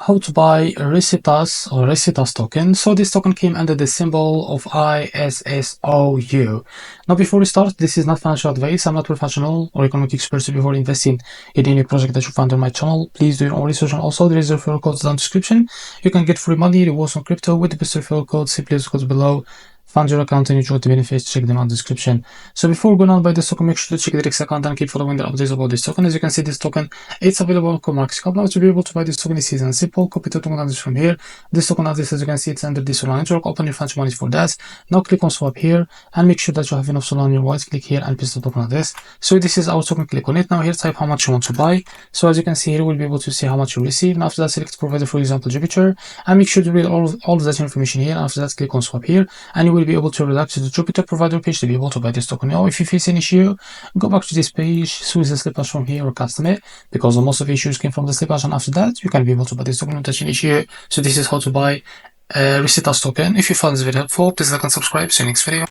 how to buy Risitas token. So this token came under the symbol of ISSOU. Now before we start, this is not financial advice. I'm not professional or economic expert. So before investing in any project that you find on my channel, please do your own research. And also there is a referral code down in the description. You can get free money, rewards on crypto with the best referral code. Simply use the codes below. Fund your account and enjoy the benefits. Check them out in the description. So before going on by this token, make sure to check the REFERRAL account and keep following the updates about this token. As you can see, this token, it's available on COINEX. Now to be able to buy this token is easy and simple. Copy the token address from here. This token address, as you can see, it's under this Solana network. Open your funds money for that. Now click on swap here and make sure that you have enough Solana on your wallet. Click here and paste the token address. So this is our token. Click on it. Now here type how much you want to buy. So as you can see here, we'll be able to see how much you receive. Now after that, select provider, for example, Jupiter, and make sure to read all of that information here. After that, click on swap here and you will be able to relax to the Jupiter provider page to be able to buy this token. Now if you face an issue, go back to this page, choose the slippage from here or custom it, because most of the issues came from the slippage, and after that you can be able to buy this token without any issue. So this is how to buy Risitas token. If you found this video helpful, please like and subscribe. See you next video.